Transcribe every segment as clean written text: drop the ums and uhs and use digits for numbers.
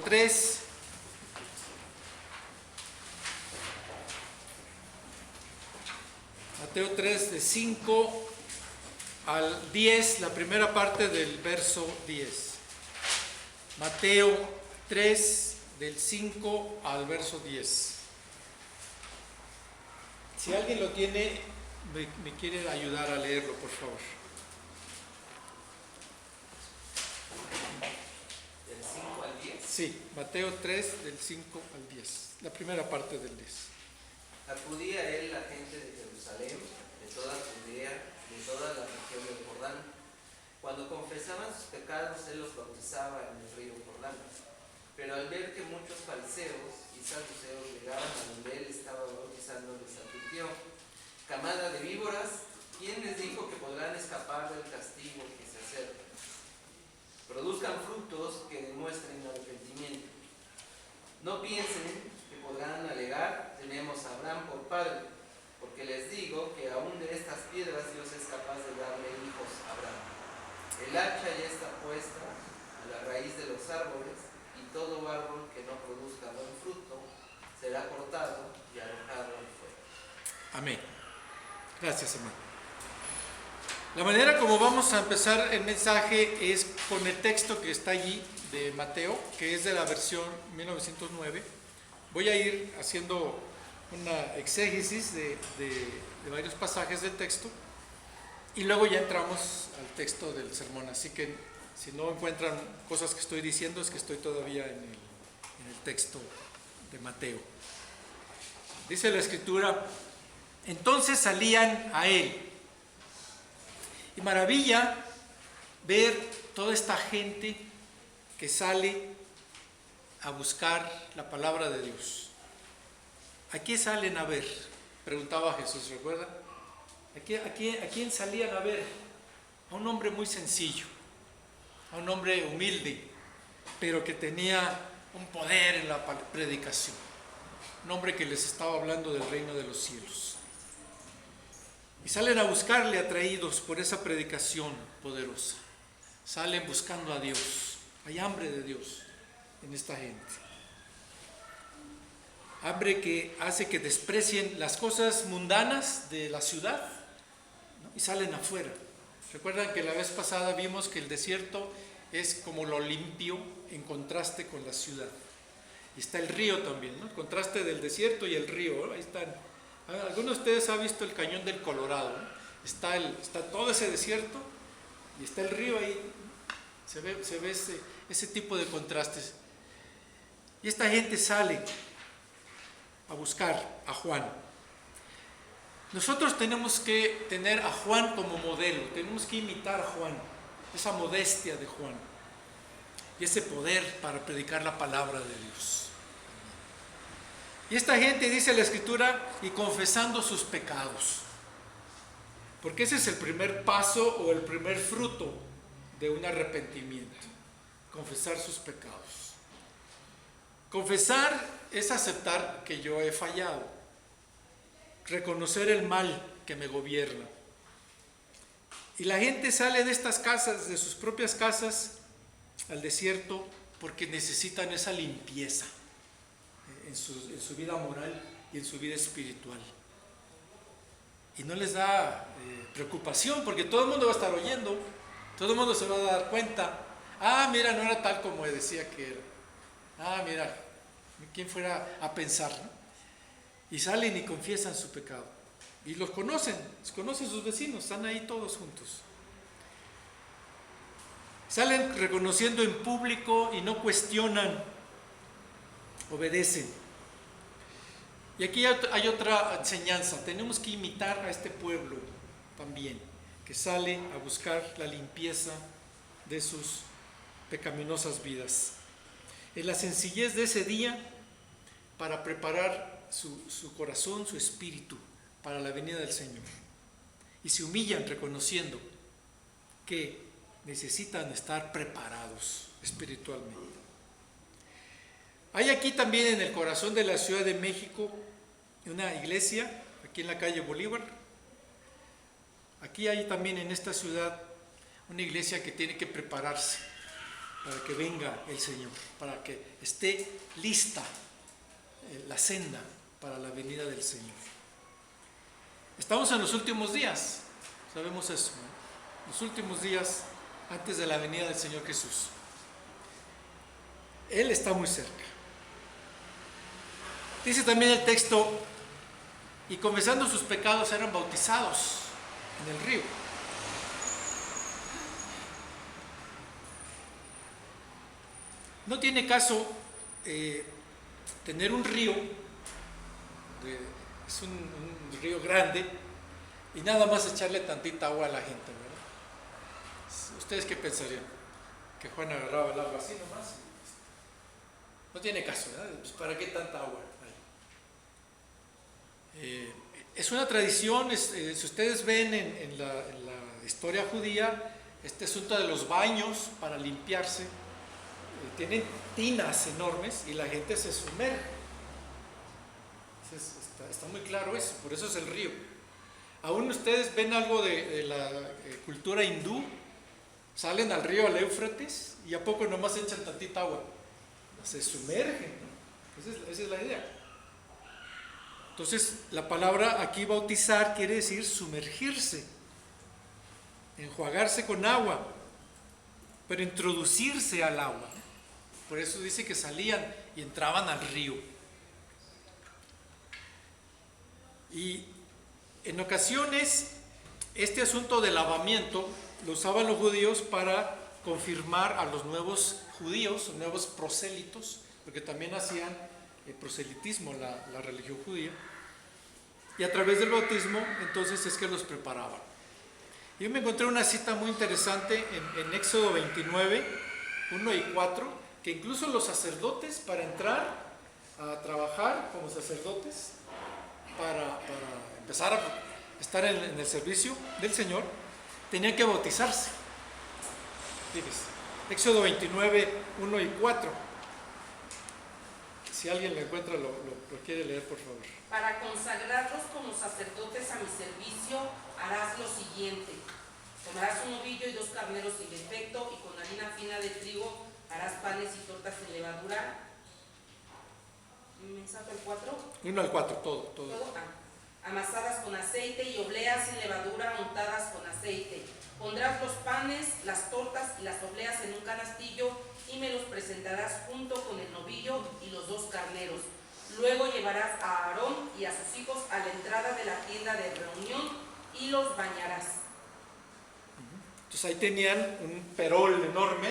3. Mateo 3, de 5 al 10, la primera parte del verso 10. Mateo 3, del 5 al verso 10. Si alguien lo tiene, me quiere ayudar a leerlo, por favor. ¿Del 5 al 10? Sí, Mateo 3, del 5 al 10, la primera parte del 10. Acudía a él la gente de Jerusalén, de toda Judea, de toda la región del Jordán. Cuando confesaban sus pecados, él los bautizaba en el río Jordán. Pero al ver que muchos fariseos y saduceos llegaban a donde él estaba bautizando, les advirtió: camada de víboras, ¿quién les dijo que podrán escapar del castigo que se acerca? Produzcan frutos que demuestren arrepentimiento. No piensen que podrán alegar: tenemos a Abraham por padre, porque les digo que aún de estas piedras Dios es capaz de darle hijos a Abraham. El hacha ya está puesta a la raíz de los árboles, y todo árbol que no produzca buen fruto será cortado y arrojado al fuego. Amén. Gracias, hermano. La manera como vamos a empezar el mensaje es con el texto que está allí de Mateo, que es de la versión 1909. Voy a ir haciendo una exégesis de varios pasajes del texto y luego ya entramos al texto del sermón. Así que si no encuentran cosas que estoy diciendo, es que estoy todavía en el texto de Mateo. Dice la Escritura: entonces salían a él. Y maravilla ver toda esta gente que sale a buscar la palabra de Dios. ¿A qué salen a ver? Preguntaba Jesús, ¿recuerda? ¿A quién salían a ver? A un hombre muy sencillo, a un hombre humilde, pero que tenía un poder en la predicación. Un hombre que les estaba hablando del reino de los cielos. Y salen a buscarle, atraídos por esa predicación poderosa. Salen buscando a Dios. Hay hambre de Dios en esta gente. Hambre que hace que desprecien las cosas mundanas de la ciudad, ¿no? Y salen afuera. Recuerdan que la vez pasada vimos que el desierto es como lo limpio en contraste con la ciudad. Y está el río también, ¿no? El contraste del desierto y el río, ¿no? Ahí están. ¿Alguno de ustedes ha visto el cañón del Colorado? ¿No? Está todo ese desierto y está el río ahí. Se ve ese tipo de contrastes. Y esta gente sale a buscar a Juan. Nosotros tenemos que tener a Juan como modelo, tenemos que imitar a Juan, esa modestia de Juan y ese poder para predicar la palabra de Dios. Y esta gente, dice la Escritura, y confesando sus pecados, porque ese es el primer paso o el primer fruto de un arrepentimiento, confesar sus pecados. Confesar es aceptar que yo he fallado, reconocer el mal que me gobierna. Y la gente sale de estas casas, de sus propias casas, al desierto, porque necesitan esa limpieza en su vida moral y en su vida espiritual. Y no les da preocupación, porque todo el mundo va a estar oyendo, todo el mundo se va a dar cuenta. Ah, mira, no era tal como decía que era. Ah, mira, ¿quién fuera a pensar, ¿no? Y salen y confiesan su pecado. Y los conocen sus vecinos, están ahí todos juntos. Salen reconociendo en público y no cuestionan, obedecen. Y aquí hay otra enseñanza, tenemos que imitar a este pueblo también, que sale a buscar la limpieza de sus pecaminosas vidas. En la sencillez de ese día, para preparar su corazón, su espíritu, para la venida del Señor. Y se humillan reconociendo que necesitan estar preparados espiritualmente. Hay aquí también en el corazón de la Ciudad de México una iglesia, aquí en la calle Bolívar. Aquí hay también en esta ciudad una iglesia que tiene que prepararse para que venga el Señor, para que esté lista la senda para la venida del Señor. Estamos en los últimos días, sabemos eso, ¿no? Los últimos días antes de la venida del Señor Jesús. Él está muy cerca. Dice también el texto, y confesando sus pecados eran bautizados en el río. No tiene caso tener un río, es un río grande, y nada más echarle tantita agua a la gente, ¿verdad? ¿Ustedes qué pensarían? ¿Que Juan agarraba el agua así nomás? No tiene caso, ¿verdad? Pues ¿para qué tanta agua hay? Es una tradición, si ustedes ven en la historia judía, este asunto de los baños para limpiarse, tienen tinas enormes y la gente se sumerge. Está muy claro eso, por eso es el río. Aún ustedes ven algo de la cultura hindú, salen al río, al Éufrates, y a poco nomás echan tantita agua. Se sumergen, ¿no? Esa es la idea. Entonces, la palabra aquí bautizar quiere decir sumergirse, enjuagarse con agua, pero introducirse al agua. Por eso dice que salían y entraban al río. Y en ocasiones, este asunto del lavamiento lo usaban los judíos para confirmar a los nuevos judíos, nuevos prosélitos, porque también hacían proselitismo la religión judía, y a través del bautismo entonces es que los preparaban. Yo me encontré una cita muy interesante en Éxodo 29, 1 y 4, que incluso los sacerdotes, para entrar a trabajar como sacerdotes, para empezar a estar en el servicio del Señor, tenían que bautizarse. Fíjense, Éxodo 29, 1 y 4. Si alguien lo encuentra, lo quiere leer, por favor. Para consagrarlos como sacerdotes a mi servicio, harás lo siguiente. Tomarás un novillo y 2 carneros sin defecto, y con harina fina de trigo harás panes y tortas sin levadura. ¿Me saco el 4? 1 al 4, todo. Amasadas con aceite y obleas sin levadura untadas con aceite. Pondrás los panes, las tortas y las obleas en un canastillo y me los presentarás junto con el novillo y los 2 carneros. Luego llevarás a Aarón y a sus hijos a la entrada de la tienda de reunión y los bañarás. Entonces ahí tenían un perol enorme,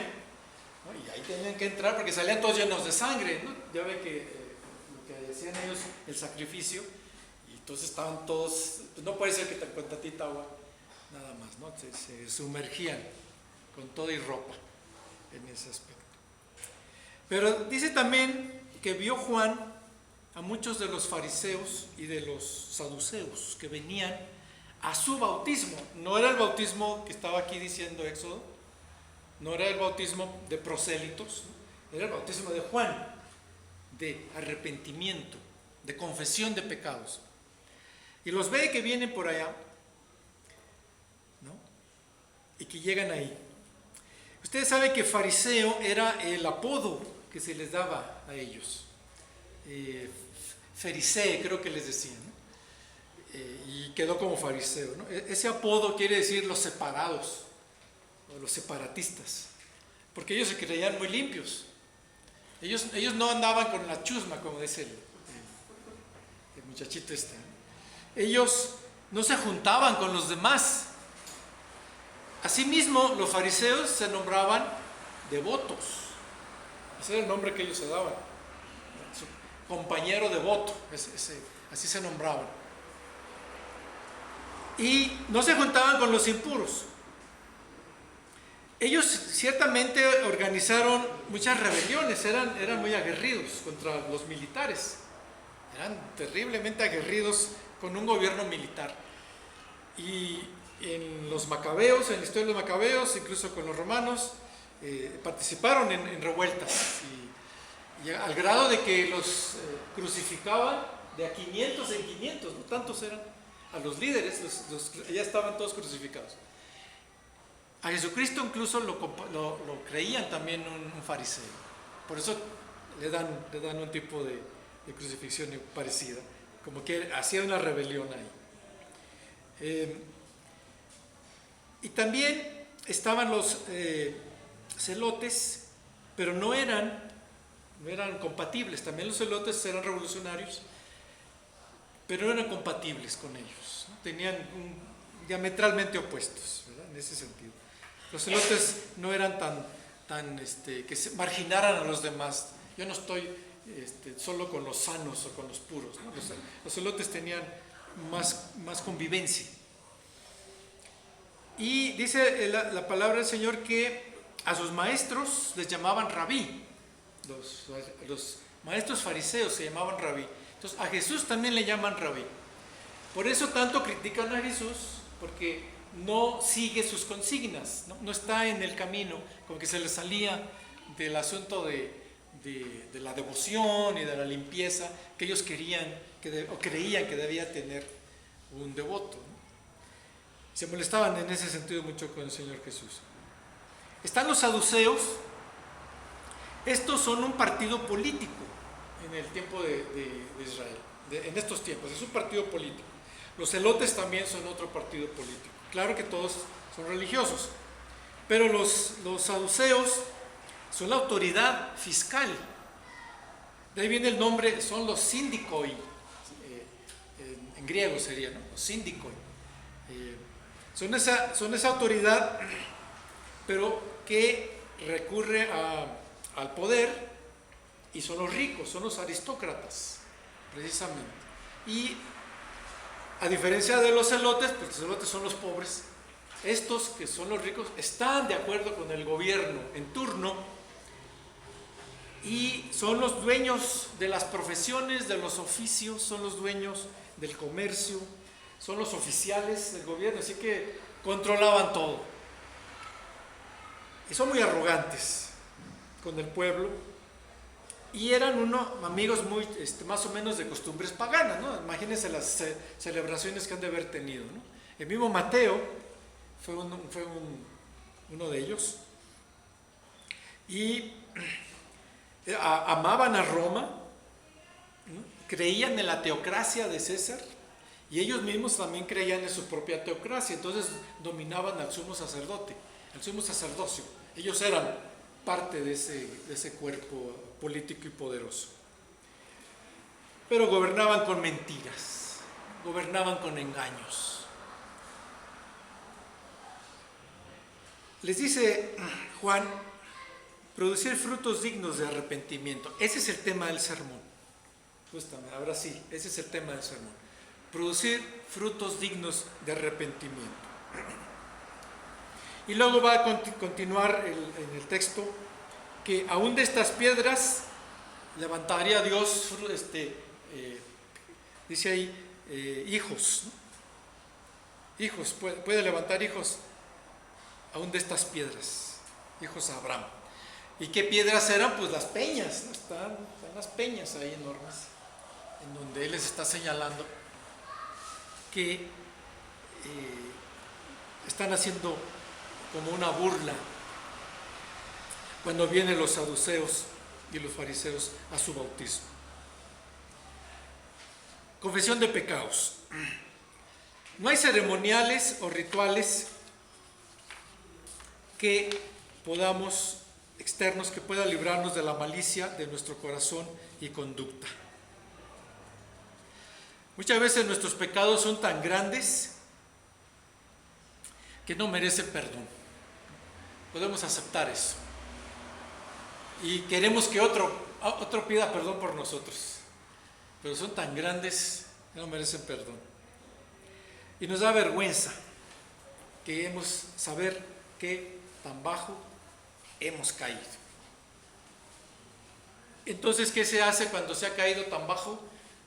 ¿no? Y ahí tenían que entrar porque salían todos llenos de sangre, ¿no? Ya ve que lo que hacían ellos, el sacrificio, y entonces estaban todos, pues no puede ser que con tantita agua, nada más, ¿no? Se sumergían con todo y ropa en ese aspecto. Pero dice también que vio Juan a muchos de los fariseos y de los saduceos que venían a su bautismo. No era el bautismo que estaba aquí diciendo Éxodo, no era el bautismo de prosélitos, era el bautismo de Juan, de arrepentimiento, de confesión de pecados. Y los ve que vienen por allá, ¿no? Y que llegan ahí. Ustedes saben que fariseo era el apodo que se les daba a ellos. Farisee, creo que les decían, ¿no? Y quedó como fariseo, ¿no? Ese apodo quiere decir los separados, o los separatistas, porque ellos se creían muy limpios. Ellos no andaban con la chusma, como dice el muchachito este, ¿no? Ellos no se juntaban con los demás. Asimismo, los fariseos se nombraban devotos. Ese era el nombre que ellos se daban. Su compañero devoto, así se nombraban. Y no se juntaban con los impuros. Ellos ciertamente organizaron muchas rebeliones, eran muy aguerridos contra los militares. Eran terriblemente aguerridos con un gobierno militar. Y en los macabeos, en la historia de los macabeos, incluso con los romanos, participaron en revueltas. Y al grado de que los crucificaban de a 500 en 500, no tantos eran, a los líderes, ya estaban todos crucificados. A Jesucristo incluso lo creían también un fariseo. Por eso le dan un tipo de crucifixión parecida, como que hacía una rebelión ahí. Y también estaban los celotes, pero no eran compatibles. También los celotes eran revolucionarios, pero no eran compatibles con ellos, ¿no? Tenían diametralmente opuestos, ¿verdad? En ese sentido. Los celotes no eran tan que se marginaran a los demás. Yo no estoy solo con los sanos o con los puros, ¿no? Los celotes tenían más convivencia. Y dice la palabra del Señor que a sus maestros les llamaban rabí. Los maestros fariseos se llamaban rabí. Entonces a Jesús también le llaman rabí. Por eso tanto critican a Jesús, porque no sigue sus consignas, no está en el camino, como que se le salía del asunto de la devoción y de la limpieza que ellos querían o creían que debía tener un devoto, ¿no? Se molestaban en ese sentido mucho con el Señor Jesús. Están los saduceos. Estos son un partido político en el tiempo de Israel, en estos tiempos, es un partido político. Los celotes también son otro partido político. Claro que todos son religiosos, pero los saduceos son la autoridad fiscal. De ahí viene el nombre, son los síndicoi, en griego sería, ¿no? Los síndicoi. Son esa autoridad, pero que recurre al poder, y son los ricos, son los aristócratas, precisamente. Y a diferencia de los celotes, pues los celotes son los pobres. Estos, que son los ricos, están de acuerdo con el gobierno en turno y son los dueños de las profesiones, de los oficios, son los dueños del comercio, son los oficiales del gobierno, así que controlaban todo. Y son muy arrogantes con el pueblo y eran amigos muy más o menos de costumbres paganas, ¿no? Imagínense las celebraciones que han de haber tenido, ¿no? El mismo Mateo fue uno de ellos y amaban a Roma, ¿no? Creían en la teocracia de César y ellos mismos también creían en su propia teocracia, entonces dominaban al sumo sacerdote, al sumo sacerdocio. Ellos eran parte de ese cuerpo político y poderoso. Pero gobernaban con mentiras, gobernaban con engaños. Les dice Juan, producir frutos dignos de arrepentimiento. Ese es el tema del sermón. Justamente, ahora sí, ese es el tema del sermón. Producir frutos dignos de arrepentimiento. Y luego va a continuar en el texto que aún de estas piedras levantaría Dios, dice ahí, hijos, ¿no? Hijos, puede levantar hijos aún de estas piedras, hijos a Abraham. ¿Y qué piedras eran? Pues las peñas, ¿no? Están las peñas ahí enormes, en donde Él les está señalando que están haciendo como una burla cuando vienen los saduceos y los fariseos a su bautismo. Confesión de pecados. No hay ceremoniales o rituales externos que puedan librarnos de la malicia de nuestro corazón y conducta. Muchas veces nuestros pecados son tan grandes que no merecen perdón. Podemos aceptar eso. Y queremos que otro pida perdón por nosotros. Pero son tan grandes que no merecen perdón. Y nos da vergüenza que saber que tan bajo hemos caído. Entonces, ¿qué se hace cuando se ha caído tan bajo?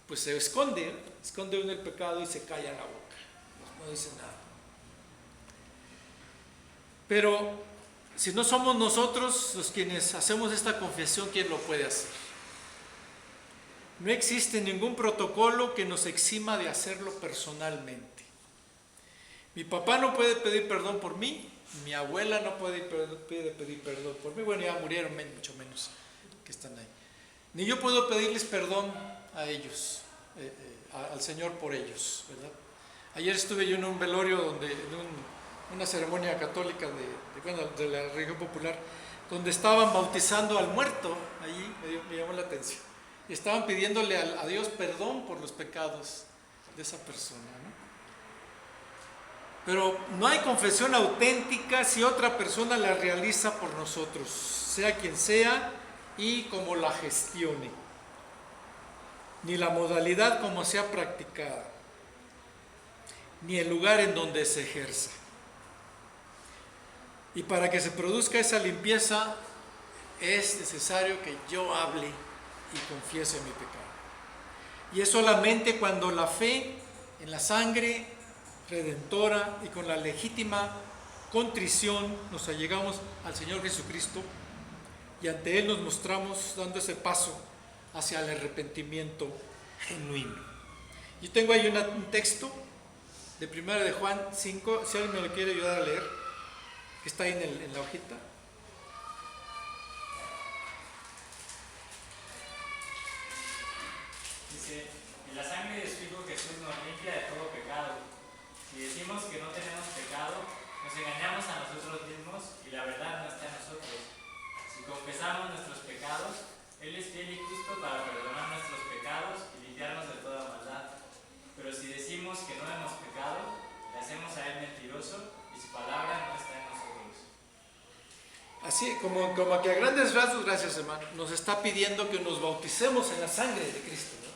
Pues se esconde uno el pecado y se calla la boca. No dice nada. Pero si no somos nosotros los quienes hacemos esta confesión, ¿quién lo puede hacer? No existe ningún protocolo que nos exima de hacerlo personalmente. Mi papá no puede pedir perdón por mí, Mi abuela no puede pedir perdón por mí. Bueno, ya murieron, mucho menos que están ahí. Ni yo puedo pedirles perdón a ellos, al Señor por ellos, ¿verdad? Ayer estuve yo en un velorio, una ceremonia católica de la religión popular, donde estaban bautizando al muerto. Allí me llamó la atención. Y estaban pidiéndole a Dios perdón por los pecados de esa persona, ¿no? Pero no hay confesión auténtica si otra persona la realiza por nosotros, sea quien sea y como la gestione, ni la modalidad como sea practicada, ni el lugar en donde se ejerza. Y para que se produzca esa limpieza es necesario que yo hable y confiese mi pecado. Y es solamente cuando la fe en la sangre redentora y con la legítima contrición nos allegamos al Señor Jesucristo y ante Él nos mostramos dando ese paso hacia el arrepentimiento genuino. Yo tengo ahí un texto de 1 de Juan 5, si alguien me lo quiere ayudar a leer, que está ahí en la hojita. Dice: y la sangre de su Hijo Jesús nos limpia de todo pecado. Si decimos que no tenemos pecado, nos engañamos a nosotros mismos y la verdad no está en nosotros. Si confesamos nuestros pecados, Él es fiel y justo para perdonar nuestros pecados y limpiarnos de toda maldad. Pero si decimos que no hemos pecado, le hacemos a Él mentiroso y su palabra no está en nosotros. Así como que a grandes rasgos, gracias hermano, nos está pidiendo que nos bauticemos en la sangre de Cristo, ¿no?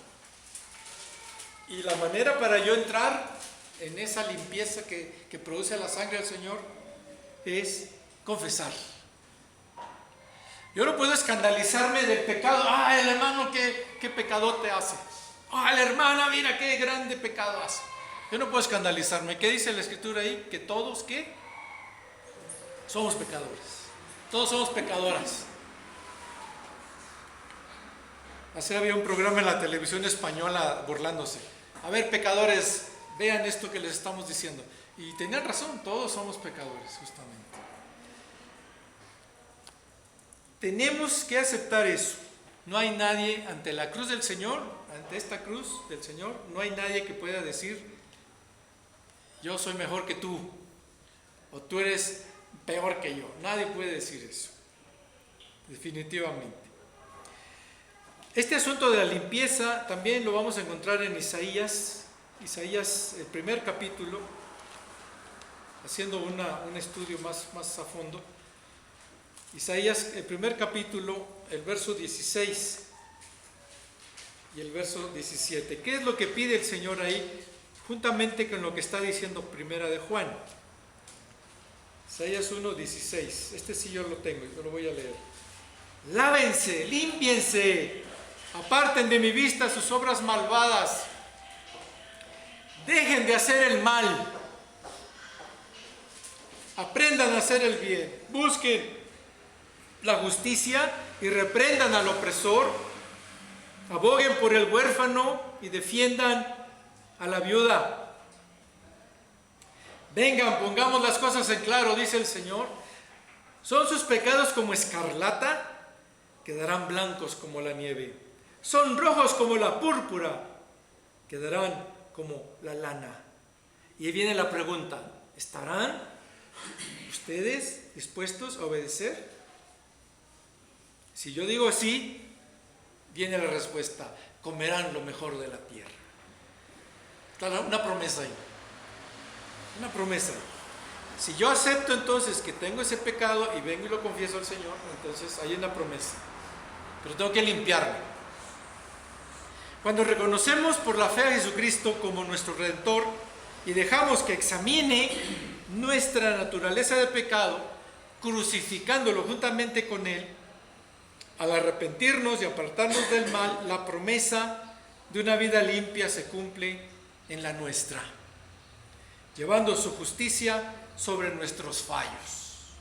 Y la manera para yo entrar en esa limpieza que produce la sangre del Señor es confesar. Yo no puedo escandalizarme del pecado. Ah, el hermano qué pecadote hace. Ah, la hermana, mira qué grande pecado hace. Yo no puedo escandalizarme. ¿Qué dice la Escritura ahí? Que todos, ¿qué? Somos pecadores. Todos somos pecadoras. Así había un programa en la televisión española burlándose. A ver, pecadores, vean esto que les estamos diciendo. Y tenían razón, todos somos pecadores, justamente. Tenemos que aceptar eso. No hay nadie ante la cruz del Señor, ante esta cruz del Señor, no hay nadie que pueda decir: yo soy mejor que tú, o tú eres peor que yo. Nadie puede decir eso, definitivamente. Este asunto de la limpieza también lo vamos a encontrar en Isaías, el primer capítulo, haciendo un estudio más a fondo. Isaías, el primer capítulo, el verso 16 y el verso 17. ¿Qué es lo que pide el Señor ahí? Juntamente con lo que está diciendo Primera de Juan. Isaías 1:16. Este sí yo lo tengo, yo lo voy a leer. Lávense, límpiense, aparten de mi vista sus obras malvadas, dejen de hacer el mal, aprendan a hacer el bien, busquen la justicia y reprendan al opresor, aboguen por el huérfano y defiendan a la viuda. Vengan, pongamos las cosas en claro, dice el Señor. ¿Son sus pecados como escarlata? Quedarán blancos como la nieve. Son rojos como la púrpura, quedarán como la lana. Y ahí viene la pregunta: ¿estarán ustedes dispuestos a obedecer? Si yo digo sí, viene la respuesta: comerán lo mejor de la tierra. Está una promesa ahí. Una promesa. Si yo acepto entonces que tengo ese pecado y vengo y lo confieso al Señor, entonces hay una promesa. Pero tengo que limpiarme. Cuando reconocemos por la fe a Jesucristo como nuestro Redentor y dejamos que examine nuestra naturaleza de pecado, crucificándolo juntamente con Él, al arrepentirnos y apartarnos del mal, la promesa de una vida limpia se cumple en la nuestra, llevando su justicia sobre nuestros fallos.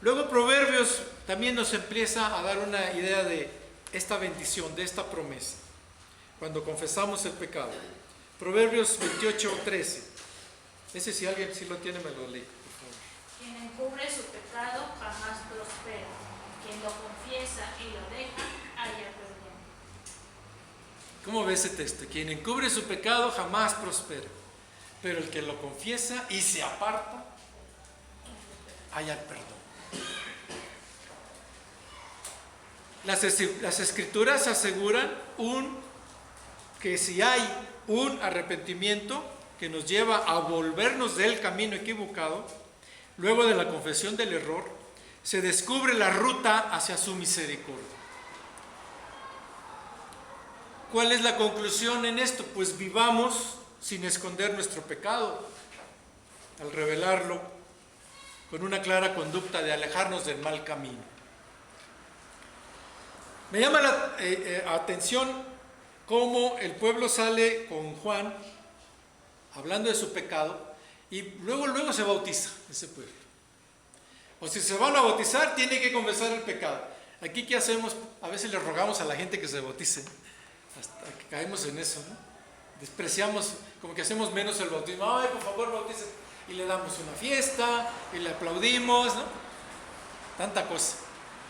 Luego Proverbios también nos empieza a dar una idea de esta bendición, de esta promesa, cuando confesamos el pecado. Proverbios 28:13. Ese, si alguien sí lo tiene, me lo lee, por favor. Quien encubre su pecado jamás prospera. Quien lo confiesa y lo deja, halla perdón. ¿Cómo ve ese texto? Quien encubre su pecado jamás prospera, pero el que lo confiesa y se aparta, halla perdón. Las escrituras aseguran que si hay un arrepentimiento que nos lleva a volvernos del camino equivocado, luego de la confesión del error, se descubre la ruta hacia su misericordia. ¿Cuál es la conclusión en esto? Pues vivamos sin esconder nuestro pecado, al revelarlo con una clara conducta de alejarnos del mal camino. Me llama la atención cómo el pueblo sale con Juan hablando de su pecado y luego se bautiza ese pueblo. O si se van a bautizar, tiene que confesar el pecado. Aquí, ¿qué hacemos? A veces le rogamos a la gente que se bautice, hasta que caemos en eso, ¿no? Despreciamos, como que hacemos menos el bautismo. Ay, por favor, bautícese. Y le damos una fiesta, y le aplaudimos, ¿no? Tanta cosa.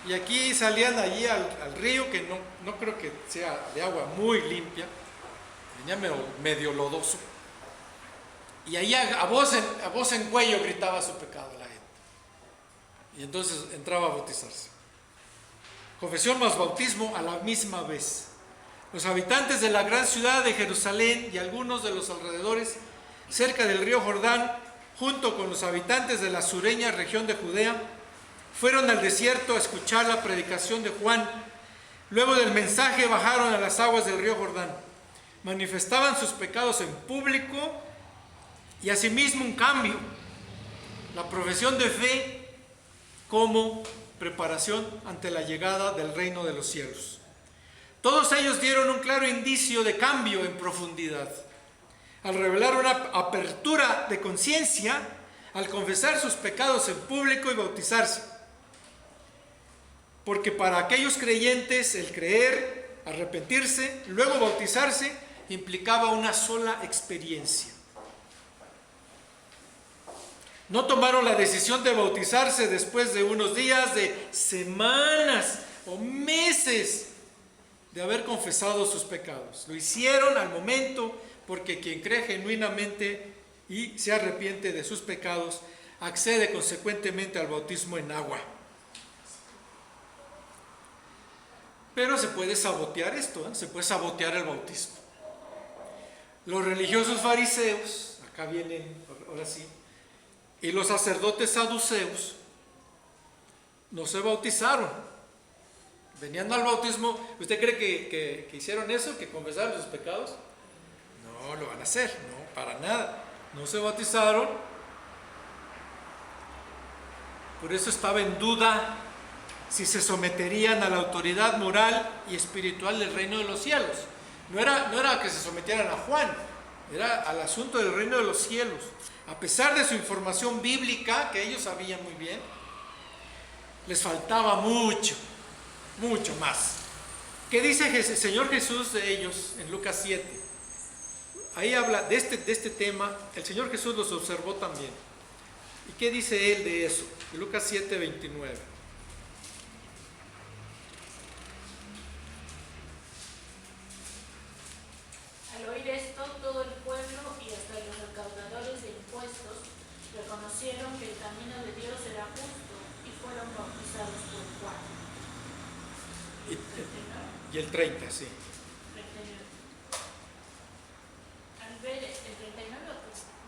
Y aquí salían allí al río, que no creo que sea de agua muy limpia, venía medio lodoso. Y ahí a voz en cuello gritaba su pecado la gente. Y entonces entraba a bautizarse. Confesión más bautismo a la misma vez. Los habitantes de la gran ciudad de Jerusalén y algunos de los alrededores, cerca del río Jordán, junto con los habitantes de la sureña región de Judea, fueron al desierto a escuchar la predicación de Juan. Luego del mensaje bajaron a las aguas del río Jordán. Manifestaban sus pecados en público y asimismo un cambio, la profesión de fe como preparación ante la llegada del reino de los cielos. Todos ellos dieron un claro indicio de cambio en profundidad, al revelar una apertura de conciencia, al confesar sus pecados en público y bautizarse. Porque para aquellos creyentes el creer, arrepentirse, luego bautizarse, implicaba una sola experiencia. No tomaron la decisión de bautizarse después de unos días, de semanas o meses de haber confesado sus pecados. Lo hicieron al momento, porque quien cree genuinamente y se arrepiente de sus pecados, accede consecuentemente al bautismo en agua. Pero se puede sabotear esto, se puede sabotear el bautismo. Los religiosos fariseos, acá vienen, ahora sí, y los sacerdotes saduceos no se bautizaron. Venían al bautismo. ¿Usted cree que hicieron eso? ¿Que confesaron sus pecados? No lo van a hacer, no, para nada. No se bautizaron. Por eso estaba en duda si se someterían a la autoridad moral y espiritual del reino de los cielos. No era que se sometieran a Juan, era al asunto del reino de los cielos. A pesar de su información bíblica, que ellos sabían muy bien, les faltaba mucho más. ¿Qué dice el Señor Jesús de ellos en Lucas 7? Ahí habla de este tema. El Señor Jesús los observó también. ¿Y qué dice Él de eso? Lucas 7, 29. Al oír esto, todo el pueblo y hasta los recaudadores de impuestos reconocieron que el camino de Dios era justo y fueron bautizados por Juan. Y el 30, sí. 39. Al ver el 39 o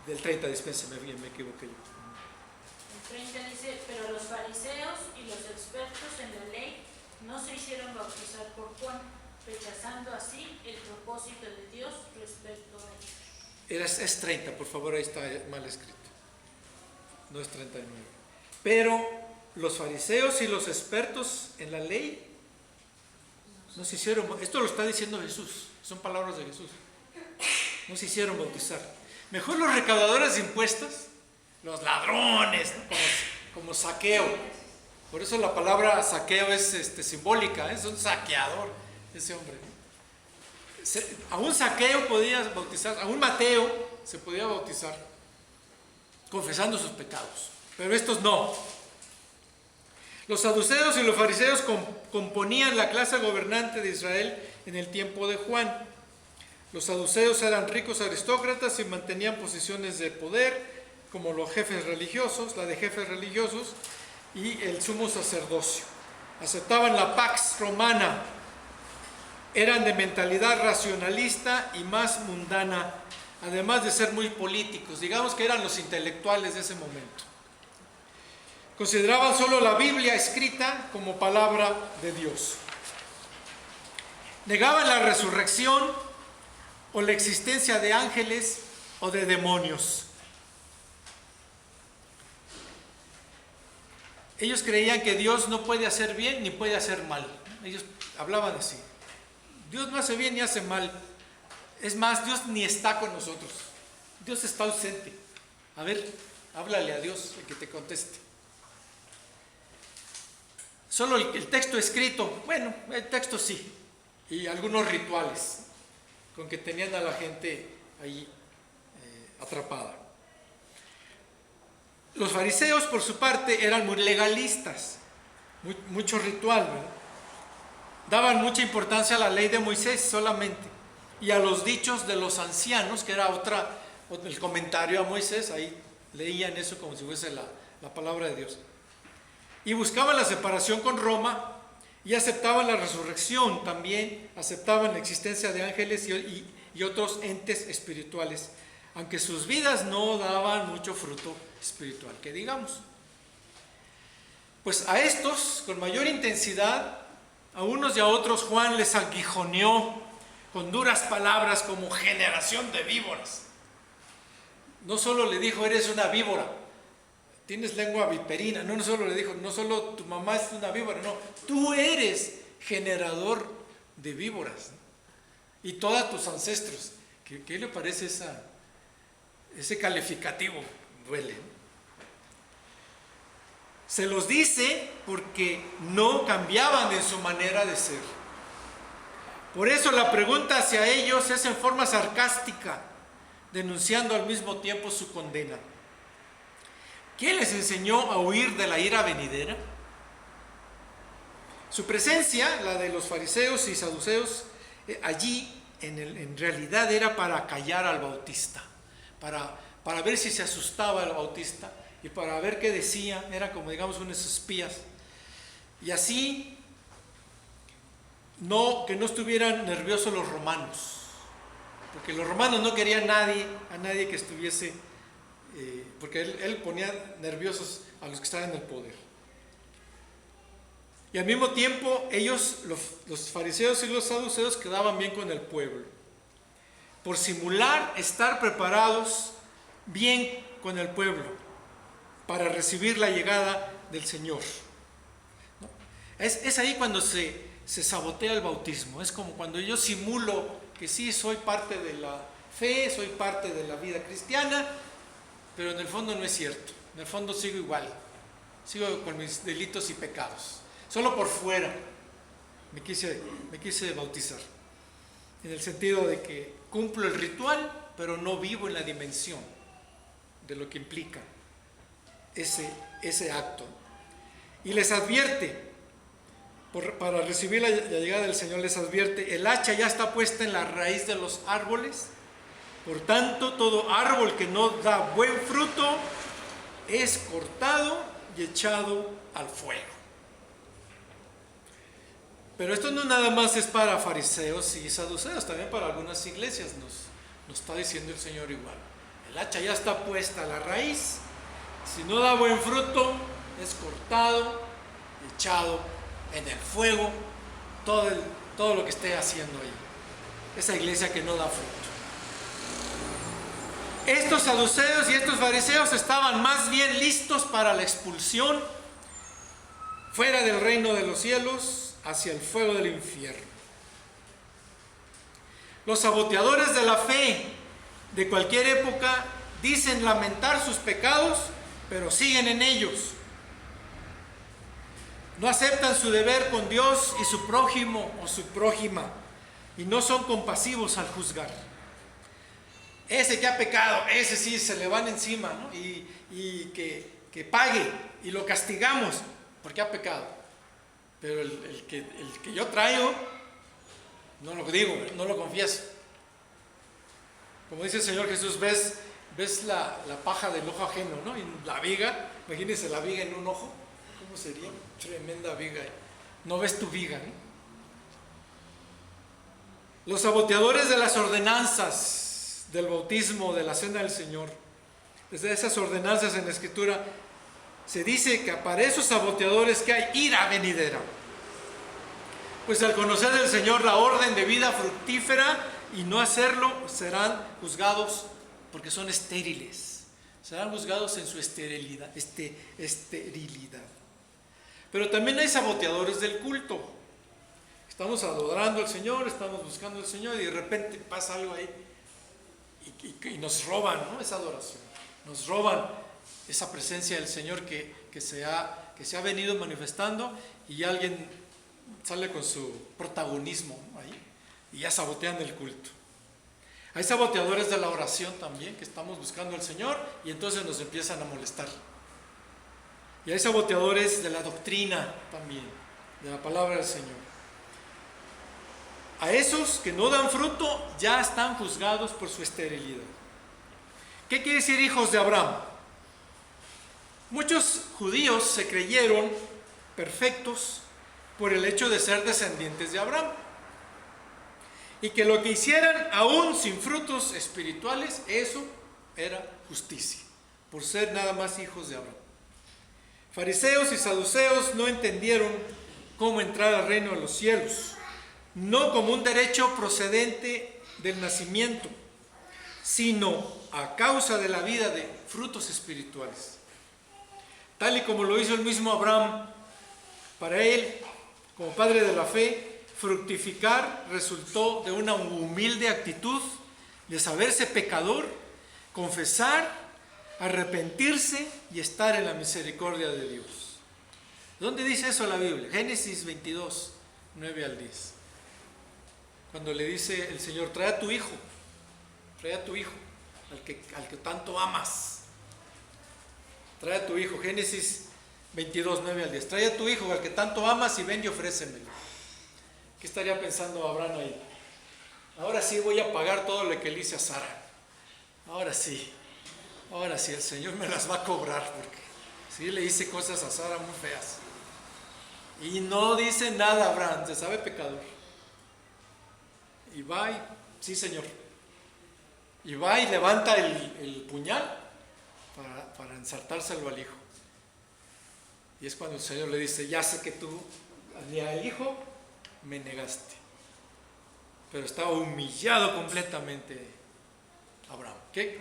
qué? Del 30, dispénseme bien, me equivoqué yo. El 30 dice, pero los fariseos y los expertos en la ley no se hicieron bautizar por Juan, rechazando así el propósito de Dios respecto a ellos. Es 30, por favor, ahí está mal escrito. No es 39. Pero los fariseos y los expertos en la ley no se hicieron, esto lo está diciendo Jesús, son palabras de Jesús, no se hicieron bautizar. Mejor los recaudadores de impuestos, los ladrones, ¿no? como saqueo. Por eso la palabra saqueo es simbólica, es un saqueador ese hombre. A un saqueo podía bautizar, a un Mateo se podía bautizar confesando sus pecados. pero estos no. Los saduceos y los fariseos componían la clase gobernante de Israel en el tiempo de Juan. Los saduceos eran ricos aristócratas y mantenían posiciones de poder, como los jefes religiosos, la de jefes religiosos y el sumo sacerdocio. Aceptaban la pax romana, eran de mentalidad racionalista y más mundana, además de ser muy políticos. Digamos que eran los intelectuales de ese momento. Consideraban solo la Biblia escrita como palabra de Dios. Negaban la resurrección o la existencia de ángeles o de demonios. Ellos creían que Dios no puede hacer bien ni puede hacer mal. Ellos hablaban así. Dios no hace bien ni hace mal. Es más, Dios ni está con nosotros. Dios está ausente. A ver, háblale a Dios y que te conteste. Solo el texto escrito, bueno, el texto sí, y algunos rituales con que tenían a la gente ahí atrapada. Los fariseos, por su parte, eran muy legalistas, mucho ritual, ¿verdad? Daban mucha importancia a la ley de Moisés solamente, y a los dichos de los ancianos, que era el comentario a Moisés, ahí leían eso como si fuese la palabra de Dios. Y buscaban la separación con Roma y aceptaban la resurrección también, aceptaban la existencia de ángeles y otros entes espirituales, aunque sus vidas no daban mucho fruto espiritual, que digamos. Pues a estos, con mayor intensidad, a unos y a otros Juan les aguijoneó con duras palabras como generación de víboras. No solo le dijo, eres una víbora, tienes lengua viperina. No solo le dijo, no solo tu mamá es una víbora, no, tú eres generador de víboras, ¿no? Y todos tus ancestros. ¿Qué le parece ese calificativo? Duele, ¿no? Se los dice porque no cambiaban en su manera de ser. Por eso la pregunta hacia ellos es en forma sarcástica, denunciando al mismo tiempo su condena. ¿Quién les enseñó a huir de la ira venidera? Su presencia, la de los fariseos y saduceos, allí en realidad era para callar al bautista, para ver si se asustaba el bautista y para ver qué decía. Era como, digamos, unos espías. Y así, que no estuvieran nerviosos los romanos, porque los romanos no querían a nadie que estuviese... porque él ponía nerviosos a los que estaban en el poder. Y al mismo tiempo ellos, los fariseos y los saduceos, quedaban bien con el pueblo, por simular estar preparados bien con el pueblo para recibir la llegada del Señor, ¿no? Es ahí cuando se sabotea el bautismo. Es como cuando yo simulo que sí soy parte de la fe, soy parte de la vida cristiana, pero en el fondo no es cierto. En el fondo sigo igual, sigo con mis delitos y pecados. Solo por fuera me quise bautizar, en el sentido de que cumplo el ritual, pero no vivo en la dimensión de lo que implica ese acto. Y les advierte, para recibir la llegada del Señor, les advierte: el hacha ya está puesta en la raíz de los árboles. Por tanto, todo árbol que no da buen fruto es cortado y echado al fuego. Pero esto no nada más es para fariseos y saduceos, también para algunas iglesias nos está diciendo el Señor igual. El hacha ya está puesta a la raíz. Si no da buen fruto, es cortado y echado en el fuego, todo lo que esté haciendo ahí. Esa iglesia que no da fruto. Estos saduceos y estos fariseos estaban más bien listos para la expulsión fuera del reino de los cielos, hacia el fuego del infierno. Los saboteadores de la fe de cualquier época dicen lamentar sus pecados, pero siguen en ellos. No aceptan su deber con Dios y su prójimo o su prójima, y no son compasivos al juzgar. Ese que ha pecado, ese sí se le van encima, ¿no? Y que que pague y lo castigamos porque ha pecado. Pero el que yo traigo, no lo digo, no lo confieso. Como dice el Señor Jesús, ves la paja del ojo ajeno, ¿no? Y la viga, imagínense la viga en un ojo, ¿cómo sería? Tremenda viga. No ves tu viga, ¿no? Los saboteadores de las ordenanzas del bautismo, de la cena del Señor, desde esas ordenanzas en la Escritura, se dice que para esos saboteadores que hay ira venidera. Pues al conocer del Señor la orden de vida fructífera y no hacerlo, serán juzgados porque son estériles. Serán juzgados en su esterilidad. Pero también hay saboteadores del culto. Estamos adorando al Señor, estamos buscando al Señor y de repente pasa algo ahí y nos roban, ¿no? Esa adoración. Nos roban esa presencia del Señor que se ha venido manifestando y alguien sale con su protagonismo ahí y ya sabotean el culto. Hay saboteadores de la oración también, que estamos buscando al Señor y entonces nos empiezan a molestar. Y hay saboteadores de la doctrina también, de la palabra del Señor. A esos que no dan fruto ya están juzgados por su esterilidad. ¿Qué quiere decir hijos de Abraham? Muchos judíos se creyeron perfectos por el hecho de ser descendientes de Abraham. Y que lo que hicieran aún sin frutos espirituales, eso era justicia, por ser nada más hijos de Abraham. Fariseos y saduceos no entendieron cómo entrar al reino de los cielos, no como un derecho procedente del nacimiento, sino a causa de la vida de frutos espirituales. Tal y como lo hizo el mismo Abraham, para él, como padre de la fe, fructificar resultó de una humilde actitud de saberse pecador, confesar, arrepentirse y estar en la misericordia de Dios. ¿Dónde dice eso la Biblia? Génesis 22, 9 al 10. Cuando le dice el Señor, trae a tu hijo, al que tanto amas. Trae a tu hijo, Génesis 22, 9 al 10. Trae a tu hijo, al que tanto amas, y ven y ofrécemelo. ¿Qué estaría pensando Abraham ahí? Ahora sí voy a pagar todo lo que le hice a Sara. Ahora sí, el Señor me las va a cobrar, porque sí le hice cosas a Sara muy feas. Y no dice nada Abraham, se sabe pecador. Y va y, sí Señor. Y va y levanta el puñal para ensartárselo al hijo. Y es cuando el Señor le dice, ya sé que tú ni al hijo me negaste. Pero estaba humillado completamente Abraham. ¿Qué?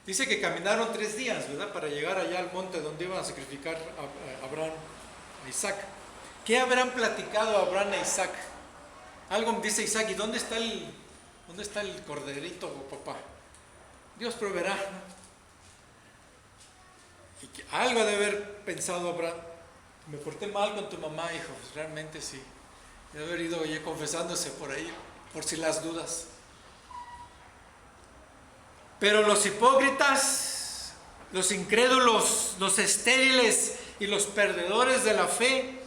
Dice que caminaron 3 días, ¿verdad? Para llegar allá al monte donde iban a sacrificar a Abraham, a Isaac. ¿Qué habrán platicado Abraham e Isaac? Algo dice Isaac, ¿y dónde está el corderito, papá? Dios proveerá, ¿no? Y que algo ha de haber pensado Abraham. Me porté mal con tu mamá, hijo. Pues realmente sí. De haber ido oye, confesándose por ahí, por si las dudas. Pero los hipócritas, los incrédulos, los estériles y los perdedores de la fe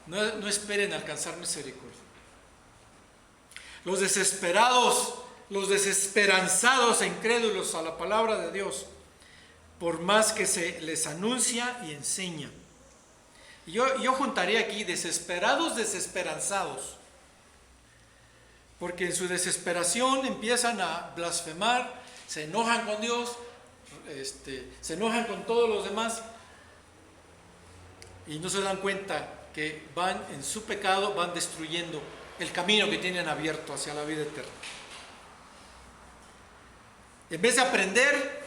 no esperen alcanzar misericordia. Los desesperados, los desesperanzados e incrédulos a la palabra de Dios, por más que se les anuncia y enseña. Y yo juntaría aquí desesperados, desesperanzados, porque en su desesperación empiezan a blasfemar, se enojan con Dios, se enojan con todos los demás y no se dan cuenta que van en su pecado, van destruyendo el camino que tienen abierto hacia la vida eterna. En vez de aprender,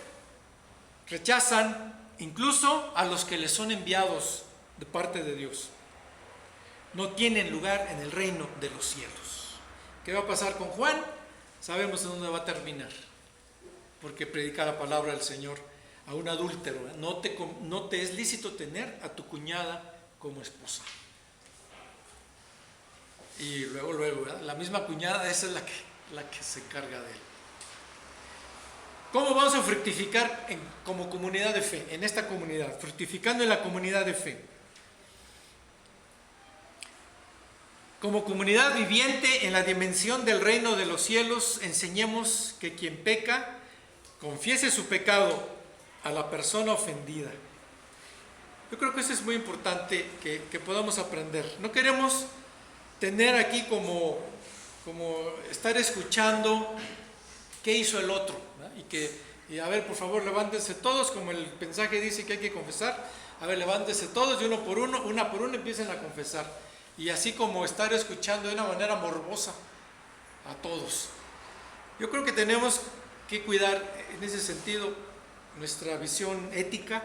rechazan incluso a los que les son enviados de parte de Dios. No tienen lugar en el reino de los cielos. ¿Qué va a pasar con Juan? Sabemos en dónde va a terminar, porque predica la palabra del Señor a un adúltero. No te es lícito tener a tu cuñada como esposa. Y luego, ¿verdad? La misma cuñada, esa es la que se encarga de él. ¿Cómo vamos a fructificar como comunidad de fe, en esta comunidad? Fructificando en la comunidad de fe. Como comunidad viviente en la dimensión del reino de los cielos, enseñemos que quien peca, confiese su pecado a la persona ofendida. Yo creo que eso es muy importante que podamos aprender. No queremos tener aquí como estar escuchando qué hizo el otro, ¿no? Y a ver, por favor, levántense todos, como el mensaje dice que hay que confesar. A ver, levántense todos y una por uno empiecen a confesar. Y así como estar escuchando de una manera morbosa a todos. Yo creo que tenemos que cuidar en ese sentido nuestra visión ética,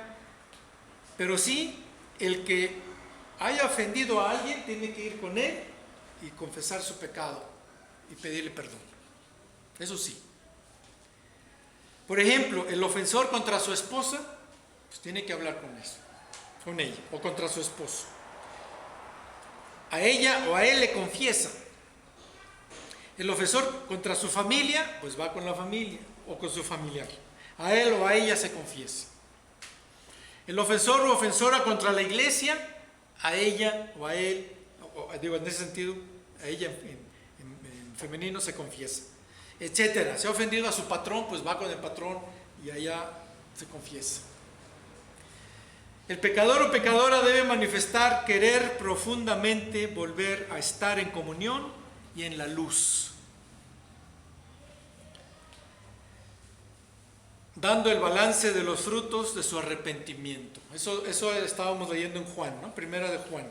pero sí, el que haya ofendido a alguien tiene que ir con él y confesar su pecado y pedirle perdón. Eso sí. Por ejemplo, el ofensor contra su esposa, pues tiene que hablar con ella, o contra su esposo. A ella o a él le confiesa. El ofensor contra su familia, pues va con la familia o con su familiar. A él o a ella se confiesa. El ofensor o ofensora contra la iglesia, a ella o a él, en ese sentido, a ella en femenino se confiesa, etcétera. Se ha ofendido a su patrón, pues va con el patrón y allá se confiesa. El pecador o pecadora debe manifestar querer profundamente volver a estar en comunión y en la luz, dando el balance de los frutos de su arrepentimiento. Eso estábamos leyendo en Juan, ¿no? Primera de Juan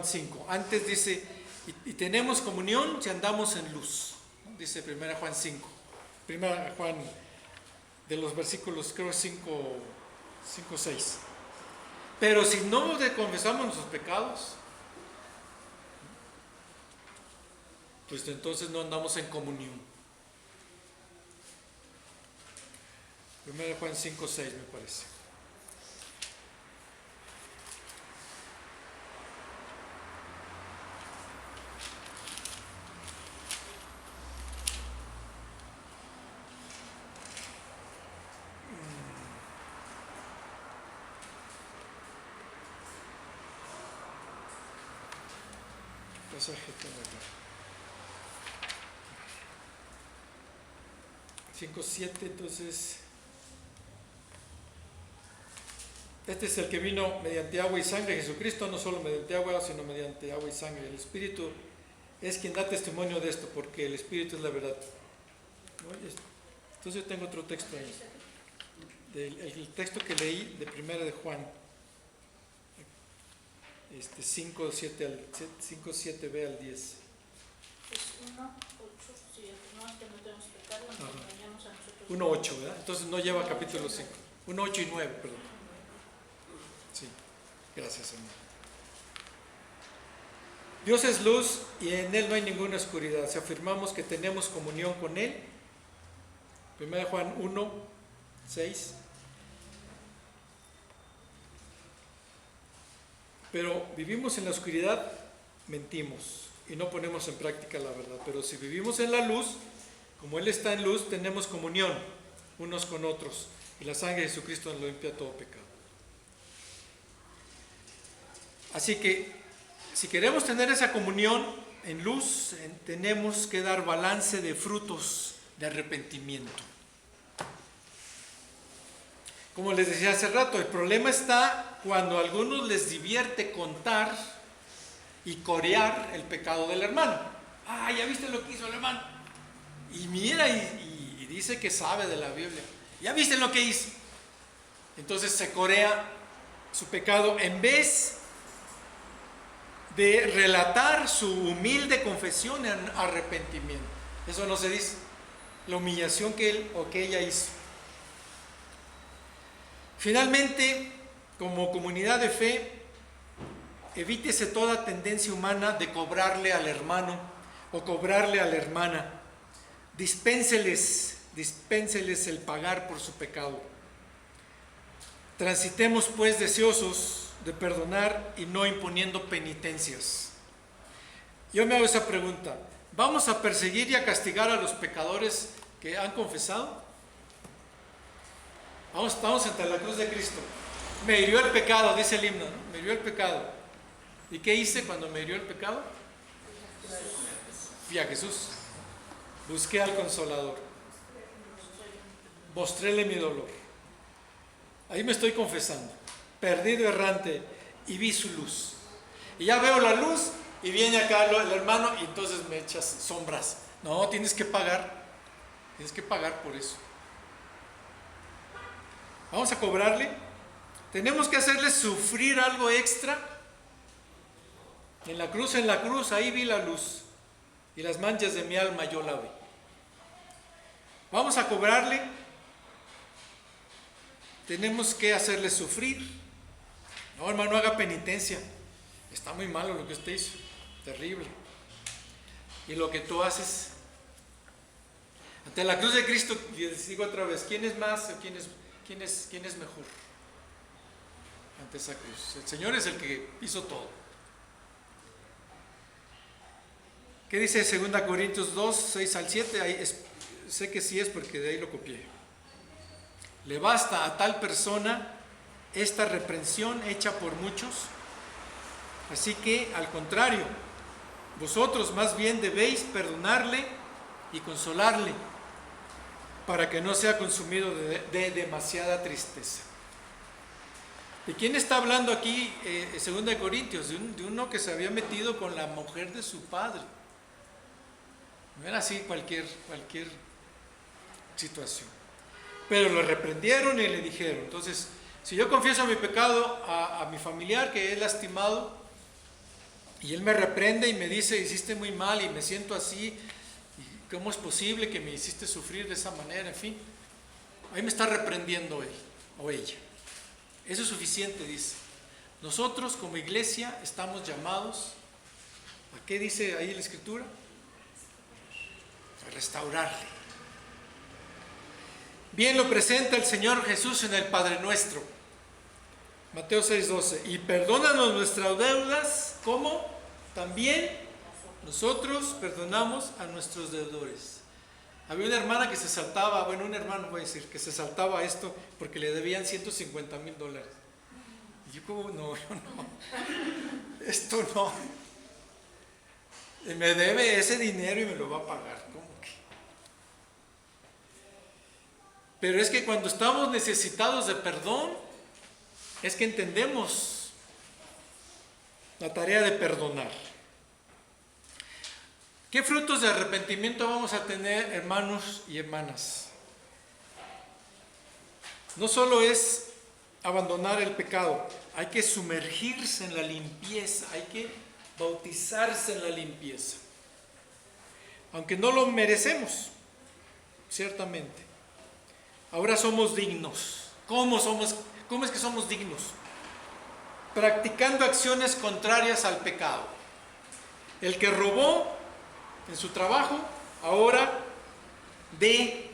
5. Antes dice, y tenemos comunión si andamos en luz, ¿no? Dice Primera Juan 5. Primera Juan, de los versículos, creo 5, 6. Pero si no confesamos nuestros pecados, pues entonces no andamos en comunión. 1 Juan 5, 6 me parece. Pasaje tengo acá. 5:7, entonces. Este es el que vino mediante agua y sangre, Jesucristo, no solo mediante agua, sino mediante agua y sangre. El Espíritu es quien da testimonio de esto, porque el Espíritu es la verdad. Entonces yo tengo otro texto ahí. El texto que leí de Primera de Juan. 5:7b al 10. Es 1:8, si afirmamos que no tenemos pecado, nos engañamos a nosotros. 1:8, ¿verdad? Entonces no lleva capítulo 5. 1:8 y 9, perdón. Sí, gracias, Señor. Dios es luz y en Él no hay ninguna oscuridad. Si afirmamos que tenemos comunión con Él, 1 Juan 1:6. Pero vivimos en la oscuridad, mentimos y no ponemos en práctica la verdad. Pero si vivimos en la luz, como Él está en luz, tenemos comunión unos con otros. Y la sangre de Jesucristo nos limpia todo pecado. Así que, si queremos tener esa comunión en luz, tenemos que dar balance de frutos de arrepentimiento. Como les decía hace rato, el problema está cuando a algunos les divierte contar y corear el pecado del hermano. Ah, ¿ya viste lo que hizo el hermano? Y mira, y dice que sabe de la Biblia. ¿Ya viste lo que hizo? Entonces se corea su pecado en vez de relatar su humilde confesión en arrepentimiento. Eso no se dice. La humillación que él o que ella hizo. Finalmente, como comunidad de fe, evítese toda tendencia humana de cobrarle al hermano o cobrarle a la hermana. Dispénseles el pagar por su pecado. Transitemos pues deseosos de perdonar y no imponiendo penitencias. Yo me hago esa pregunta: ¿vamos a perseguir y a castigar a los pecadores que han confesado. Vamos ante la cruz de Cristo. Me hirió el pecado, dice el himno, ¿no? Me hirió el pecado. ¿Y qué hice cuando me hirió el pecado? Fui a Jesús. Busqué al Consolador. Mostréle mi dolor. Ahí me estoy confesando. Perdido, errante, y vi su luz. Y ya veo la luz y viene acá el hermano y entonces me echas sombras. No, tienes que pagar. Tienes que pagar por eso. Vamos a cobrarle. Tenemos que hacerle sufrir algo extra. En la cruz, ahí vi la luz. Y las manchas de mi alma yo la vi. Vamos a cobrarle. Tenemos que hacerle sufrir. No, hermano, haga penitencia. Está muy malo lo que usted hizo. Terrible. Y lo que tú haces. Ante la cruz de Cristo, les digo otra vez, ¿quién es más o quién es mejor? Ante esa cruz. El Señor es el que hizo todo. ¿Qué dice 2 Corintios 2, 6 al 7? Ahí sé que sí es porque de ahí lo copié. Le basta a tal persona esta reprensión hecha por muchos. Así que, al contrario, vosotros más bien debéis perdonarle y consolarle, para que no sea consumido de demasiada tristeza. ¿De quién está hablando aquí 2 Corintios? De uno que se había metido con la mujer de su padre. No era así cualquier situación. Pero lo reprendieron y le dijeron, entonces, si yo confieso mi pecado a mi familiar que he lastimado, y él me reprende y me dice, hiciste muy mal y me siento así, ¿cómo es posible que me hiciste sufrir de esa manera? En fin, ahí me está reprendiendo él o ella. Eso es suficiente, dice. Nosotros como iglesia estamos llamados, ¿a qué dice ahí la Escritura? A restaurarle. Bien lo presenta el Señor Jesús en el Padre Nuestro. Mateo 6:12. Y perdónanos nuestras deudas, como también nosotros perdonamos a nuestros deudores. Había una hermana que se saltaba, bueno, un hermano voy a decir, que se saltaba esto porque le debían $150,000. Y yo como, no, esto no. Me debe ese dinero y me lo va a pagar. ¿Cómo que? Pero es que cuando estamos necesitados de perdón, es que entendemos la tarea de perdonar. ¿Qué frutos de arrepentimiento vamos a tener, hermanos y hermanas? No solo es abandonar el pecado, hay que sumergirse en la limpieza, hay que bautizarse en la limpieza. Aunque no lo merecemos, ciertamente. Ahora somos dignos. ¿Cómo es que somos dignos? Practicando acciones contrarias al pecado. El que robó en su trabajo, ahora de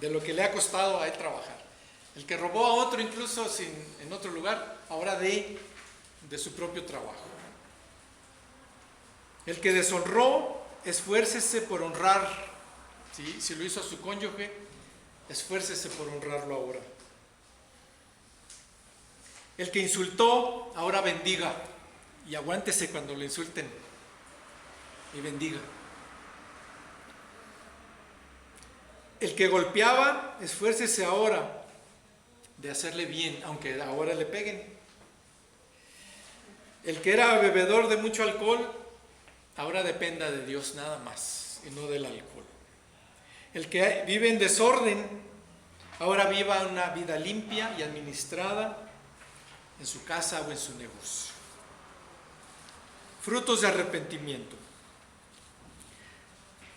lo que le ha costado a él trabajar. El que robó a otro incluso en otro lugar, ahora de su propio trabajo. El que deshonró, esfuércese por honrar. ¿Sí? Si lo hizo a su cónyuge, esfuércese por honrarlo ahora. El que insultó, ahora bendiga. Y aguántese cuando lo insulten. Y bendiga. El que golpeaba, esfuércese ahora de hacerle bien, aunque ahora le peguen. El que era bebedor de mucho alcohol, ahora dependa de Dios nada más y no del alcohol. El que vive en desorden, ahora viva una vida limpia y administrada en su casa o en su negocio. Frutos de arrepentimiento.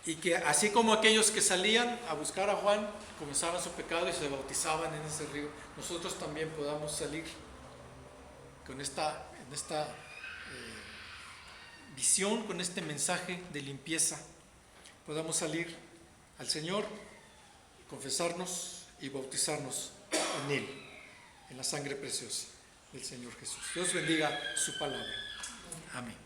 Y que así como aquellos que salían a buscar a Juan, comenzaban su pecado y se bautizaban en ese río, nosotros también podamos salir con esta visión, con este mensaje de limpieza. Podamos salir al Señor, confesarnos y bautizarnos en Él, en la sangre preciosa del Señor Jesús. Dios bendiga su palabra. Amén.